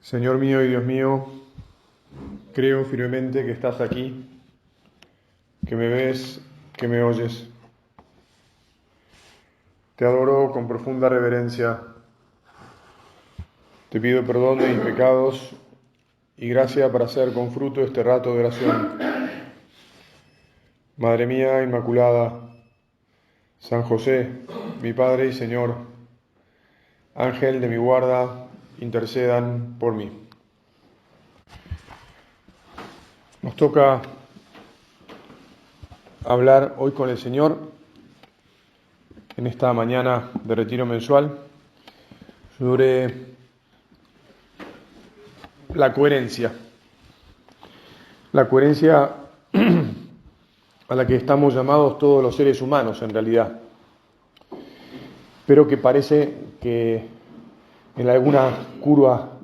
Señor mío y Dios mío, creo firmemente que estás aquí, que me ves, que me oyes. Te adoro con profunda reverencia. Te pido perdón de mis pecados y gracia para hacer con fruto este rato de oración. Madre mía Inmaculada, San José, mi Padre y Señor, Ángel de mi guarda, intercedan por mí. Nos toca hablar hoy con el Señor en esta mañana de retiro mensual sobre la coherencia a la que estamos llamados todos los seres humanos en realidad, pero que parece que en alguna curva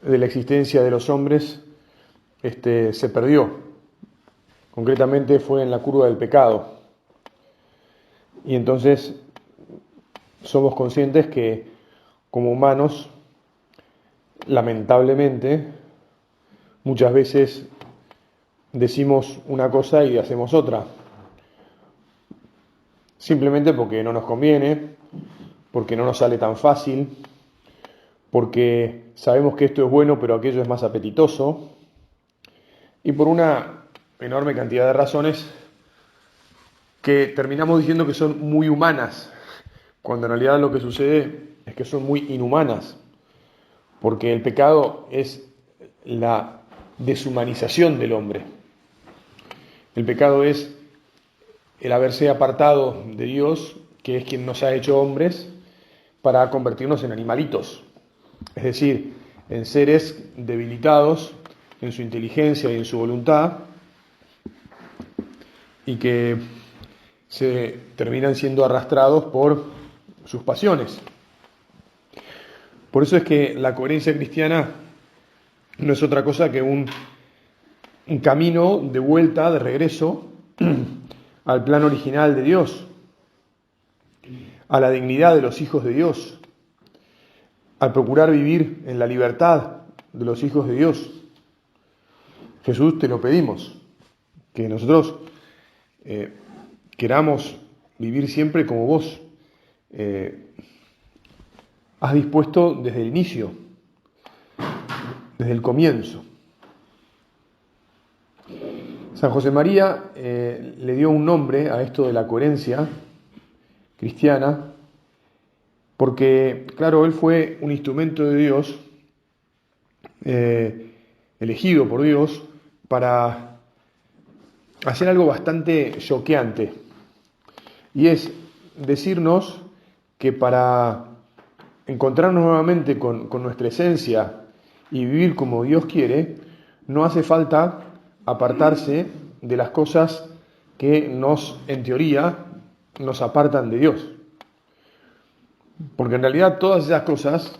de la existencia de los hombres se perdió. Concretamente fue en la curva del pecado. Y entonces somos conscientes que como humanos, lamentablemente, muchas veces decimos una cosa y hacemos otra. Simplemente porque no nos conviene, porque no nos sale tan fácil, porque sabemos que esto es bueno pero aquello es más apetitoso, y por una enorme cantidad de razones que terminamos diciendo que son muy humanas, cuando en realidad lo que sucede es que son muy inhumanas, porque el pecado es la deshumanización del hombre. El pecado es el haberse apartado de Dios, que es quien nos ha hecho hombres, para convertirnos en animalitos, es decir, en seres debilitados en su inteligencia y en su voluntad, y que se terminan siendo arrastrados por sus pasiones. Por eso es que la coherencia cristiana no es otra cosa que un camino de vuelta, de regreso al plan original de Dios, a la dignidad de los hijos de Dios, al procurar vivir en la libertad de los hijos de Dios. Jesús, te lo pedimos, que nosotros queramos vivir siempre como vos has dispuesto desde el inicio, desde el comienzo. San José María le dio un nombre a esto de la coherencia cristiana, porque, claro, él fue un instrumento de Dios, elegido por Dios, para hacer algo bastante choqueante, y es decirnos que para encontrarnos nuevamente con nuestra esencia y vivir como Dios quiere, no hace falta apartarse de las cosas que en teoría, nos apartan de Dios. Porque en realidad todas esas cosas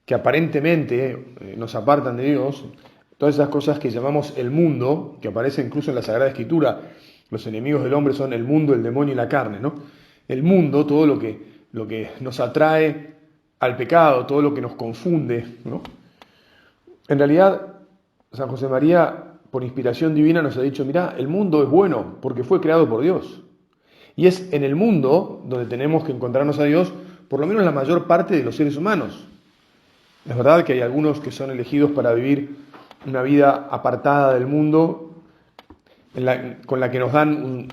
que aparentemente nos apartan de Dios, todas esas cosas que llamamos el mundo, que aparecen incluso en la Sagrada Escritura, los enemigos del hombre son el mundo, el demonio y la carne, ¿no? El mundo, todo lo que nos atrae al pecado, todo lo que nos confunde, ¿no? En realidad, San José María, por inspiración divina, nos ha dicho, mirá, el mundo es bueno porque fue creado por Dios. Y es en el mundo donde tenemos que encontrarnos a Dios, por lo menos la mayor parte de los seres humanos. Es verdad que hay algunos que son elegidos para vivir una vida apartada del mundo, con la que nos dan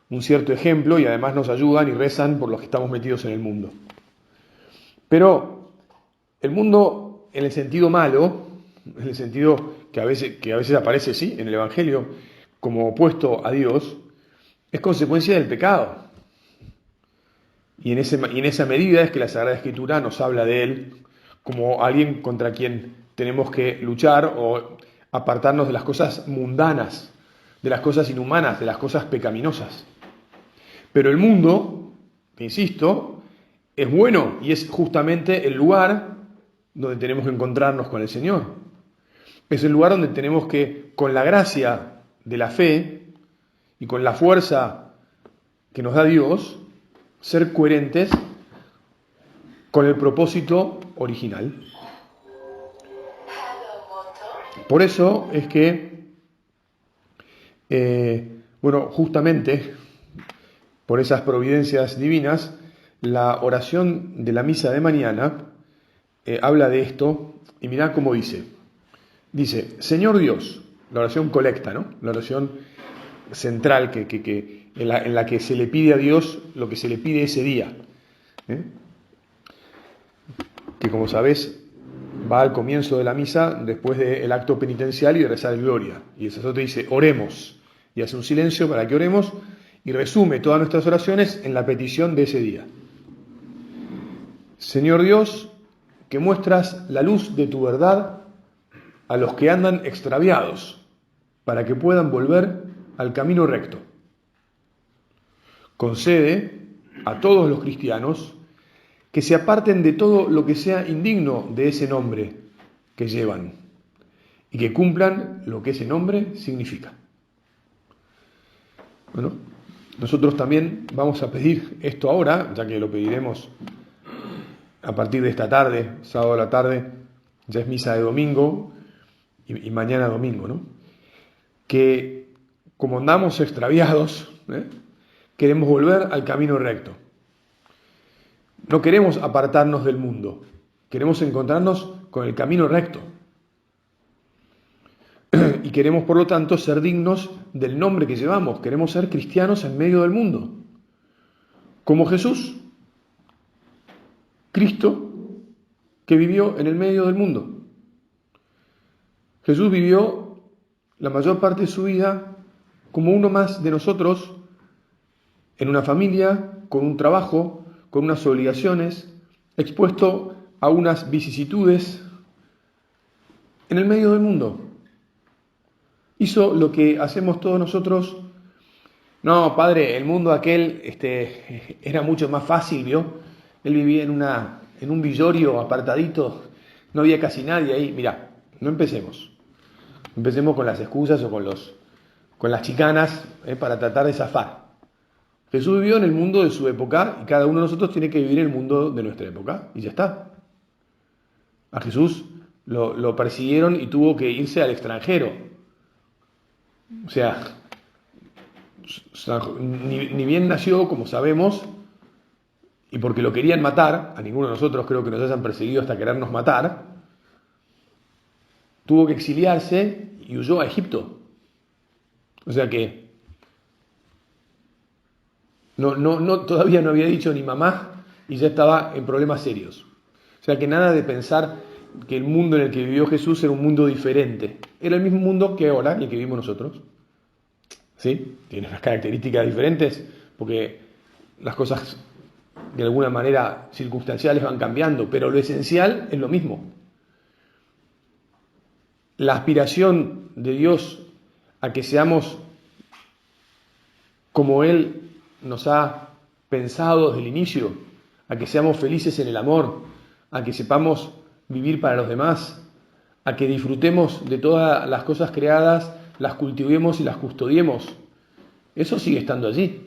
un cierto ejemplo y además nos ayudan y rezan por los que estamos metidos en el mundo. Pero el mundo, en el sentido malo, en el sentido que a veces aparece, sí, en el Evangelio, como opuesto a Dios, es consecuencia del pecado. Y en esa medida es que la Sagrada Escritura nos habla de él como alguien contra quien tenemos que luchar o apartarnos de las cosas mundanas, de las cosas inhumanas, de las cosas pecaminosas. Pero el mundo, insisto, es bueno y es justamente el lugar donde tenemos que encontrarnos con el Señor. Es el lugar donde tenemos que, con la gracia de la fe y con la fuerza que nos da Dios, ser coherentes con el propósito original. Por eso es que, justamente por esas providencias divinas, la oración de la misa de mañana habla de esto y mirá cómo dice. Dice, Señor Dios, la oración colecta, ¿no? La oración central en la que se le pide a Dios lo que se le pide ese día. ¿eh? Que como sabés va al comienzo de la misa después del acto penitencial y de rezar el Gloria. Y el sacerdote dice, oremos. Y hace un silencio para que oremos y resume todas nuestras oraciones en la petición de ese día. Señor Dios, que muestras la luz de tu verdad a los que andan extraviados, para que puedan volver al camino recto. Concede a todos los cristianos que se aparten de todo lo que sea indigno de ese nombre que llevan y que cumplan lo que ese nombre significa. Bueno, nosotros también vamos a pedir esto ahora, ya que lo pediremos a partir de esta tarde, sábado a la tarde, ya es misa de domingo y mañana domingo, ¿no? Que como andamos extraviados, queremos volver al camino recto. No queremos apartarnos del mundo, queremos encontrarnos con el camino recto. Y queremos, por lo tanto, ser dignos del nombre que llevamos. Queremos ser cristianos en medio del mundo. Como Jesús, Cristo, que vivió en el medio del mundo. Jesús vivió la mayor parte de su vida como uno más de nosotros, en una familia, con un trabajo, con unas obligaciones, expuesto a unas vicisitudes en el medio del mundo. Hizo lo que hacemos todos nosotros. No, padre, el mundo aquel era mucho más fácil, ¿vio? Él vivía en un villorio apartadito, no había casi nadie ahí. Mirá, no empecemos. Empecemos con las excusas o con las chicanas para tratar de zafar. Jesús vivió en el mundo de su época y cada uno de nosotros tiene que vivir en el mundo de nuestra época y ya está. A Jesús lo persiguieron y tuvo que irse al extranjero. O sea, ni bien nació, como sabemos, y porque lo querían matar, a ninguno de nosotros creo que nos hayan perseguido hasta querernos matar, tuvo que exiliarse y huyó a Egipto. O sea que todavía no había dicho ni mamá y ya estaba en problemas serios. O sea que nada de pensar que el mundo en el que vivió Jesús era un mundo diferente. Era el mismo mundo que ahora, el que vivimos nosotros. ¿Sí? Tiene unas características diferentes porque las cosas de alguna manera circunstanciales van cambiando, pero lo esencial es lo mismo. La aspiración de Dios a que seamos como Él nos ha pensado desde el inicio, a que seamos felices en el amor, a que sepamos vivir para los demás, a que disfrutemos de todas las cosas creadas, las cultivemos y las custodiemos. Eso sigue estando allí.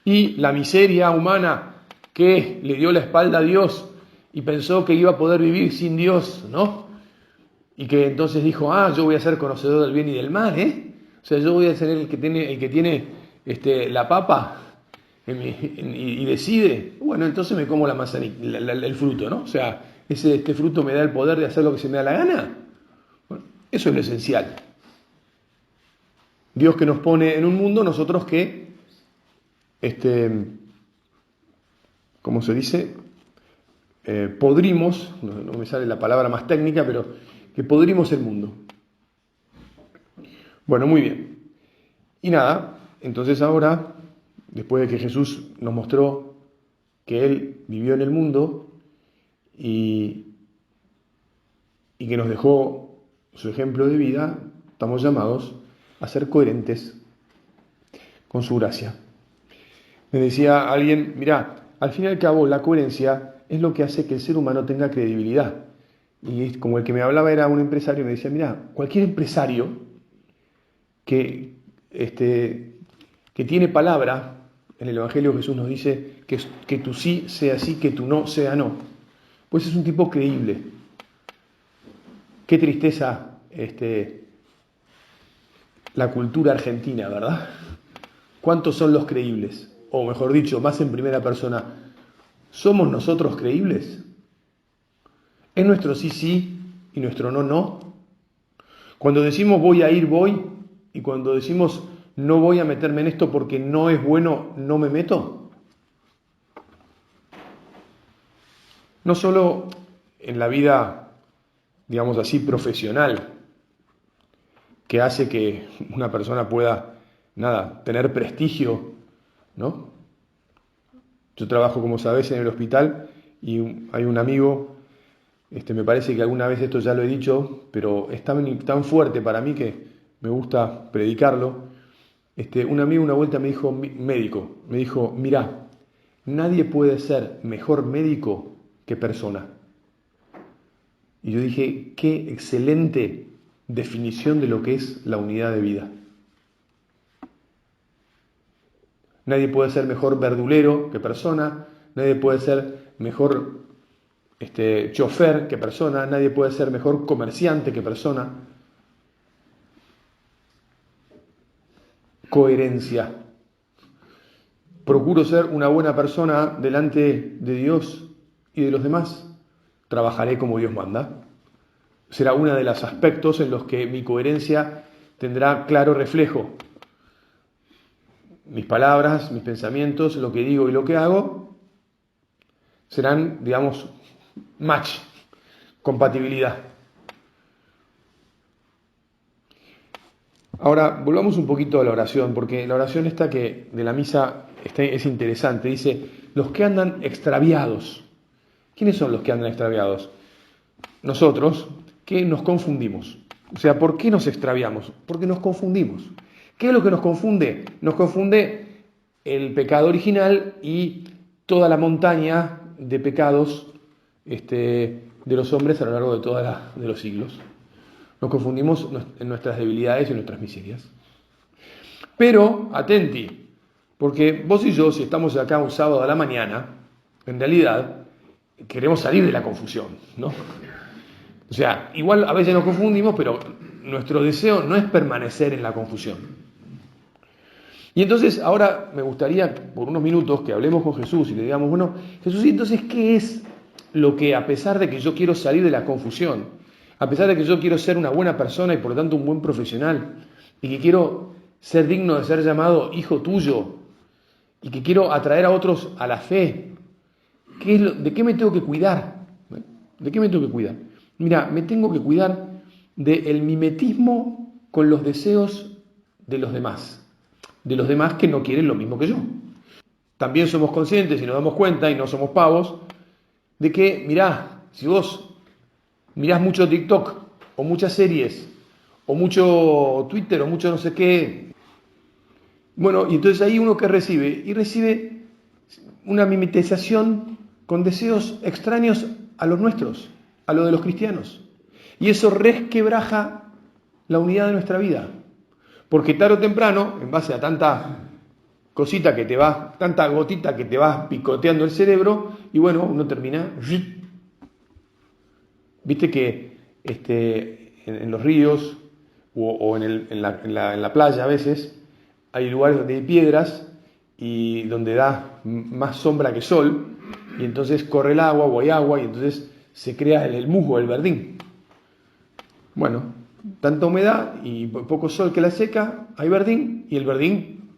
Y la miseria humana que le dio la espalda a Dios y pensó que iba a poder vivir sin Dios, ¿no? Y que entonces dijo, yo voy a ser conocedor del bien y del mal, O sea, yo voy a ser el que tiene la papa y decide, bueno, entonces me como la manzanita, el fruto, ¿no? O sea, este fruto me da el poder de hacer lo que se me da la gana. Bueno, eso es lo esencial. Dios que nos pone en un mundo, nosotros que, ¿cómo se dice? Podrimos, no me sale la palabra más técnica, pero que podrimos el mundo. Bueno, muy bien. Y nada, entonces ahora, después de que Jesús nos mostró que Él vivió en el mundo y que nos dejó su ejemplo de vida, estamos llamados a ser coherentes con su gracia. Me decía alguien, mirá, al fin y al cabo la coherencia es lo que hace que el ser humano tenga credibilidad. Y como el que me hablaba era un empresario, me decía, mirá, cualquier empresario que tiene palabra, en el Evangelio Jesús nos dice que tu sí sea sí, que tu no sea no, pues es un tipo creíble. Qué tristeza la cultura argentina, ¿verdad? ¿Cuántos son los creíbles? O mejor dicho, más en primera persona, ¿somos nosotros creíbles? ¿Es nuestro sí, sí y nuestro no, no? Cuando decimos voy a ir, voy, y cuando decimos no voy a meterme en esto porque no es bueno, no me meto. No solo en la vida, digamos así, profesional, que hace que una persona pueda, tener prestigio, ¿no? Yo trabajo, como sabés, en el hospital y hay un amigo, me parece que alguna vez esto ya lo he dicho, pero es tan fuerte para mí que me gusta predicarlo. Un amigo una vuelta me dijo, médico, me dijo, mirá, nadie puede ser mejor médico que persona. Y yo dije, qué excelente definición de lo que es la unidad de vida. Nadie puede ser mejor verdulero que persona, nadie puede ser mejor chofer que persona, nadie puede ser mejor comerciante que persona. Coherencia. Procuro ser una buena persona delante de Dios y de los demás. Trabajaré como Dios manda. Será uno de los aspectos en los que mi coherencia tendrá claro reflejo. Mis palabras, mis pensamientos, lo que digo y lo que hago serán, digamos, match, compatibilidad. Ahora, volvamos un poquito a la oración, porque la oración esta que de la misa es interesante. Dice, los que andan extraviados. ¿Quiénes son los que andan extraviados? Nosotros, que nos confundimos. O sea, ¿por qué nos extraviamos? Porque nos confundimos. ¿Qué es lo que nos confunde? Nos confunde el pecado original y toda la montaña de pecados de los hombres a lo largo de los siglos. Nos confundimos en nuestras debilidades y en nuestras miserias. Pero, atenti, porque vos y yo, si estamos acá un sábado a la mañana, en realidad queremos salir de la confusión, ¿no? O sea, igual a veces nos confundimos, pero nuestro deseo no es permanecer en la confusión. Y entonces ahora me gustaría, por unos minutos, que hablemos con Jesús y le digamos, bueno, Jesús, ¿y entonces qué es lo que, a pesar de que yo quiero salir de la confusión, a pesar de que yo quiero ser una buena persona y por lo tanto un buen profesional, y que quiero ser digno de ser llamado hijo tuyo, y que quiero atraer a otros a la fe, ¿de qué me tengo que cuidar? ¿De qué me tengo que cuidar? Mira, me tengo que cuidar del mimetismo con los deseos de los demás que no quieren lo mismo que yo. También somos conscientes y nos damos cuenta, y no somos pavos, de que, mirá, si vos mirás mucho TikTok, o muchas series, o mucho Twitter, o mucho no sé qué, bueno, y entonces ahí uno que recibe, y recibe una mimetización con deseos extraños a los nuestros, a los de los cristianos. Y eso resquebraja la unidad de nuestra vida. Porque tarde o temprano, en base a tanta cosita que te va, tanta gotita que te va picoteando el cerebro, y bueno, uno termina. Viste que en los ríos o en la playa a veces hay lugares donde hay piedras y donde da más sombra que sol, y entonces corre el agua o hay agua y entonces se crea el musgo, el verdín. Bueno, tanta humedad y poco sol que la seca, hay verdín, y el verdín,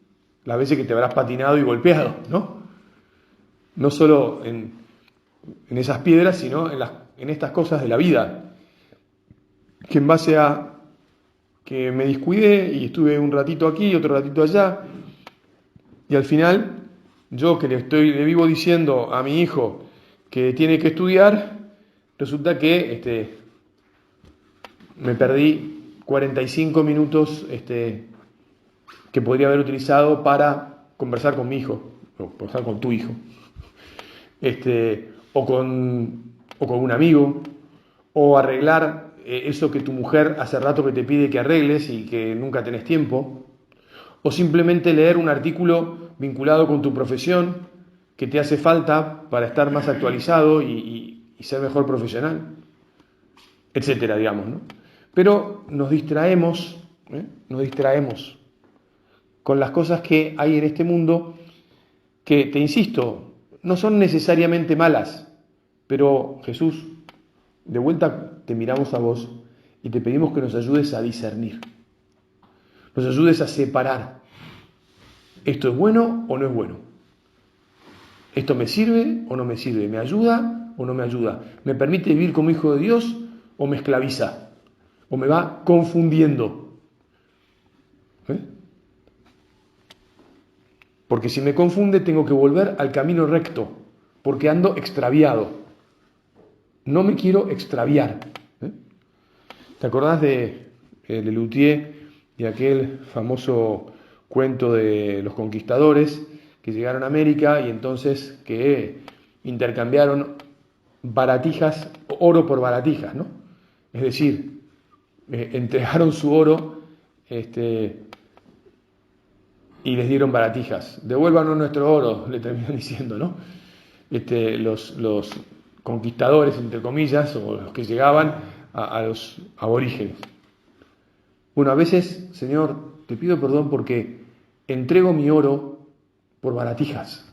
las veces que te habrás patinado y golpeado, ¿no? No solo en esas piedras, sino en estas cosas de la vida, que en base a que me descuidé y estuve un ratito aquí, otro ratito allá, y al final, yo que le vivo diciendo a mi hijo que tiene que estudiar, resulta que me perdí 45 minutos que podría haber utilizado para conversar con mi hijo, o conversar con tu hijo, o con un amigo, o arreglar eso que tu mujer hace rato que te pide que arregles y que nunca tenés tiempo, o simplemente leer un artículo vinculado con tu profesión que te hace falta para estar más actualizado y ser mejor profesional, etcétera, digamos, ¿no? Pero nos distraemos con las cosas que hay en este mundo que, te insisto, no son necesariamente malas, pero Jesús, de vuelta te miramos a vos y te pedimos que nos ayudes a discernir, nos ayudes a separar, ¿esto es bueno o no es bueno? ¿Esto me sirve o no me sirve? ¿Me ayuda o no me ayuda? ¿Me permite vivir como hijo de Dios o me esclaviza? ¿O me va confundiendo? Porque si me confunde tengo que volver al camino recto, porque ando extraviado. No me quiero extraviar. ¿Te acordás de Lelutier y aquel famoso cuento de los conquistadores que llegaron a América y entonces que intercambiaron baratijas, oro por baratijas, ¿no? Es decir, entregaron su oro y les dieron baratijas. Devuélvanos nuestro oro, le terminan diciendo, ¿no? Los conquistadores, entre comillas, o los que llegaban a los aborígenes. Bueno, a veces, Señor, te pido perdón porque entrego mi oro por baratijas.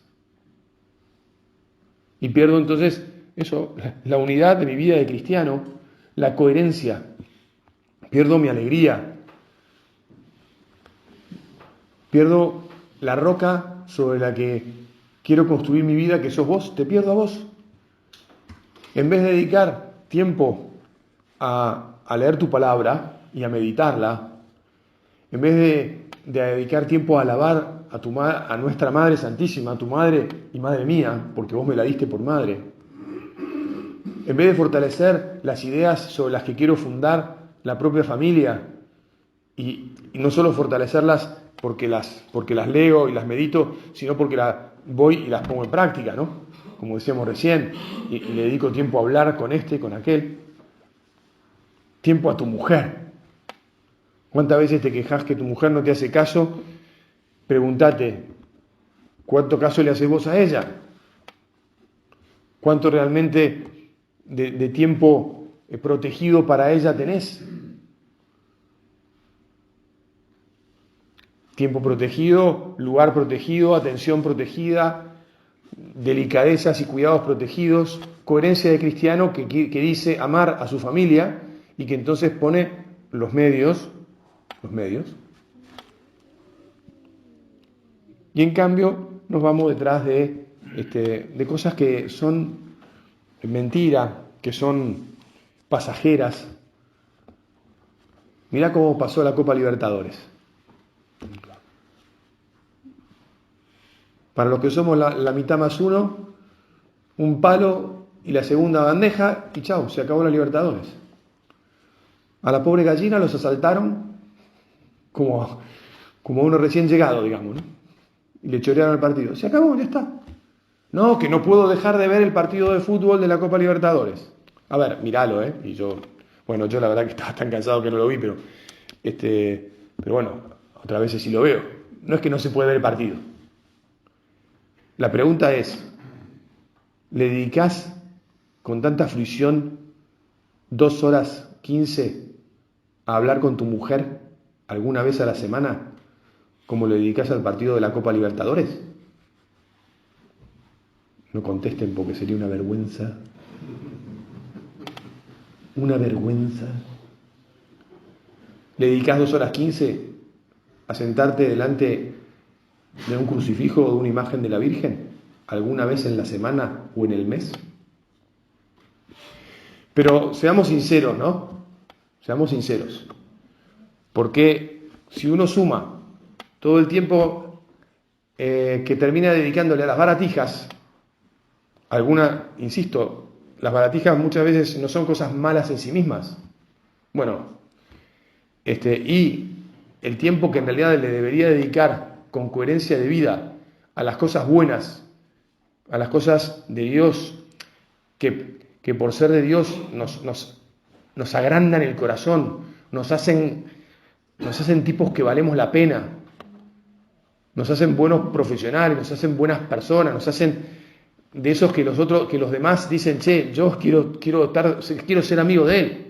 Y pierdo entonces eso, la unidad de mi vida de cristiano, la coherencia. Pierdo mi alegría. Pierdo la roca sobre la que quiero construir mi vida, que sos vos, te pierdo a vos. En vez de dedicar tiempo a leer tu palabra y a meditarla, en vez de dedicar tiempo a alabar a nuestra Madre Santísima, a tu Madre y Madre mía, porque vos me la diste por Madre, en vez de fortalecer las ideas sobre las que quiero fundar la propia familia, y no solo fortalecerlas porque las leo y las medito, sino porque voy y las pongo en práctica, ¿no? Como decíamos recién, y le dedico tiempo a hablar con este, con aquel. Tiempo a tu mujer. ¿Cuántas veces te quejas que tu mujer no te hace caso? Pregúntate, ¿cuánto caso le haces vos a ella? ¿Cuánto realmente de tiempo protegido para ella tenés? Tiempo protegido, lugar protegido, atención protegida, delicadezas y cuidados protegidos, coherencia de cristiano que dice amar a su familia y que entonces pone los medios. Y en cambio nos vamos detrás de cosas que son mentira, que son pasajeras. Mirá cómo pasó la Copa Libertadores. Para los que somos la mitad más uno, un palo y la segunda bandeja y chau, se acabó la Libertadores. A la pobre gallina los asaltaron como uno recién llegado, digamos, ¿no? Y le chorearon el partido. Se acabó, ya está. No, que no puedo dejar de ver el partido de fútbol de la Copa Libertadores. A ver, míralo, ¿eh? Y yo la verdad que estaba tan cansado que no lo vi, pero bueno, otras veces sí lo veo. No es que no se puede ver el partido. La pregunta es, ¿le dedicás con tanta fruición 2 horas 15 a hablar con tu mujer alguna vez a la semana como le dedicás al partido de la Copa Libertadores? No contesten porque sería una vergüenza. Una vergüenza. ¿Le dedicás 2 horas 15 a sentarte delante de un crucifijo o de una imagen de la Virgen alguna vez en la semana o en el mes? Pero seamos sinceros, ¿no? Seamos sinceros. Porque si uno suma todo el tiempo que termina dedicándole a las baratijas, insisto, las baratijas muchas veces no son cosas malas en sí mismas. Bueno, y el tiempo que en realidad le debería dedicar con coherencia de vida a las cosas buenas, a las cosas de Dios, que por ser de Dios nos agrandan el corazón, nos hacen tipos que valemos la pena, nos hacen buenos profesionales, nos hacen buenas personas, nos hacen de esos que los demás dicen, che, yo quiero ser amigo de él.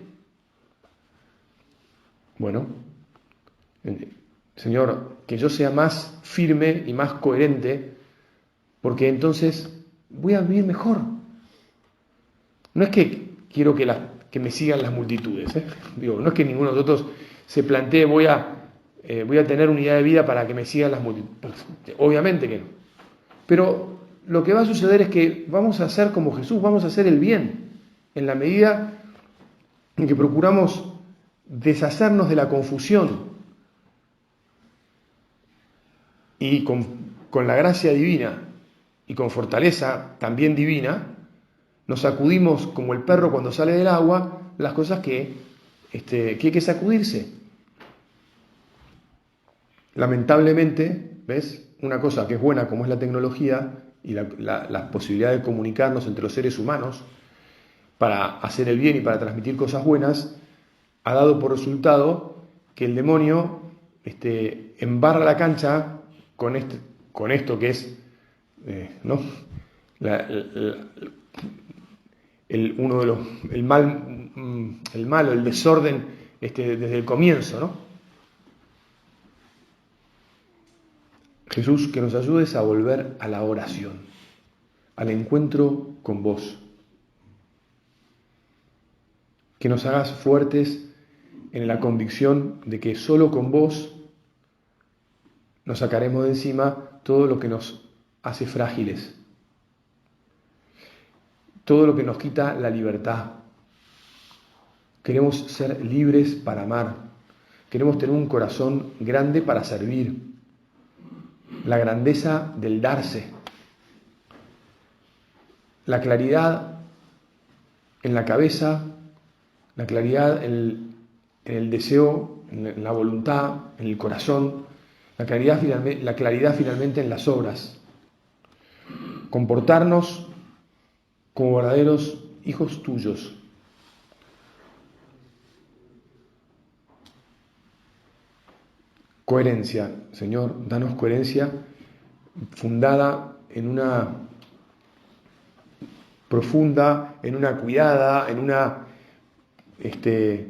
Bueno, Señor, que yo sea más firme y más coherente, porque entonces voy a vivir mejor. No es que quiero que me sigan las multitudes, ¿eh? Digo, no es que ninguno de nosotros se plantee voy a tener unidad de vida para que me sigan las multitudes. Obviamente que no. Pero lo que va a suceder es que vamos a hacer como Jesús, vamos a hacer el bien, en la medida en que procuramos deshacernos de la confusión y con la gracia divina y con fortaleza también divina, nos sacudimos como el perro cuando sale del agua las cosas que hay que sacudirse. Lamentablemente, ¿ves? Una cosa que es buena como es la tecnología y la posibilidad de comunicarnos entre los seres humanos para hacer el bien y para transmitir cosas buenas, ha dado por resultado que el demonio embarra la cancha con esto que es ¿no? Uno de los el malo, el desorden desde el comienzo, ¿no? Jesús, que nos ayudes a volver a la oración, al encuentro con vos. Que nos hagas fuertes en la convicción de que solo con vos nos sacaremos de encima todo lo que nos hace frágiles, todo lo que nos quita la libertad. Queremos ser libres para amar, queremos tener un corazón grande para servir, la grandeza del darse, la claridad en la cabeza, la claridad en el deseo, en la voluntad, en el corazón, la claridad finalmente en las obras. Comportarnos como verdaderos hijos tuyos. Coherencia, Señor, danos coherencia fundada en una profunda, en una cuidada, en una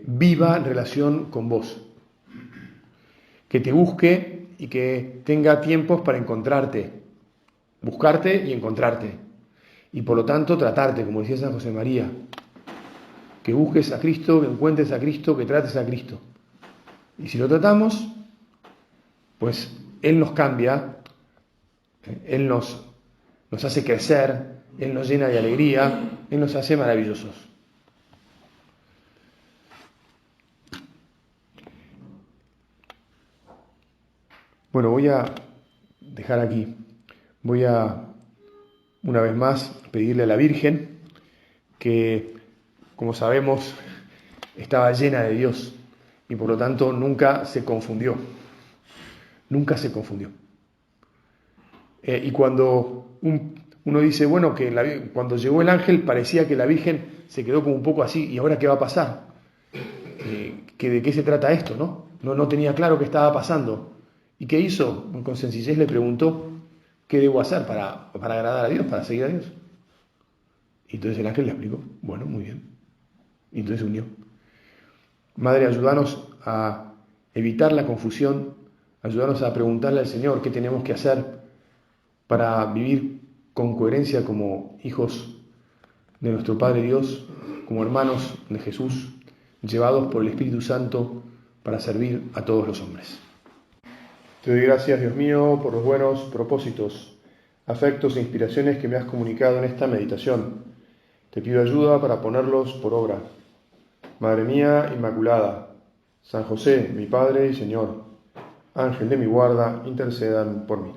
viva relación con vos. Que te busque y que tenga tiempos para encontrarte, buscarte y encontrarte. Y por lo tanto tratarte, como decía San José María. Que busques a Cristo, que encuentres a Cristo, que trates a Cristo. Y si lo tratamos, pues Él nos cambia, Él nos hace crecer, Él nos llena de alegría, Él nos hace maravillosos. Bueno, voy a dejar aquí. Voy a, una vez más, pedirle a la Virgen que, como sabemos, estaba llena de Dios y por lo tanto nunca se confundió. Nunca se confundió. Y cuando uno dice, bueno, que cuando llegó el ángel parecía que la Virgen se quedó como un poco así, ¿y ahora qué va a pasar? Que ¿de qué se trata esto, no? No tenía claro qué estaba pasando. ¿Y qué hizo? Con sencillez le preguntó, ¿qué debo hacer para agradar a Dios, para seguir a Dios? Y entonces el ángel le explicó, bueno, muy bien. Y entonces se unió. Madre, ayúdanos a evitar la confusión, ayúdanos a preguntarle al Señor qué tenemos que hacer para vivir con coherencia como hijos de nuestro Padre Dios, como hermanos de Jesús, llevados por el Espíritu Santo para servir a todos los hombres. Te doy gracias, Dios mío, por los buenos propósitos, afectos e inspiraciones que me has comunicado en esta meditación. Te pido ayuda para ponerlos por obra. Madre mía Inmaculada, San José, mi Padre y Señor, Ángel de mi guarda, intercedan por mí.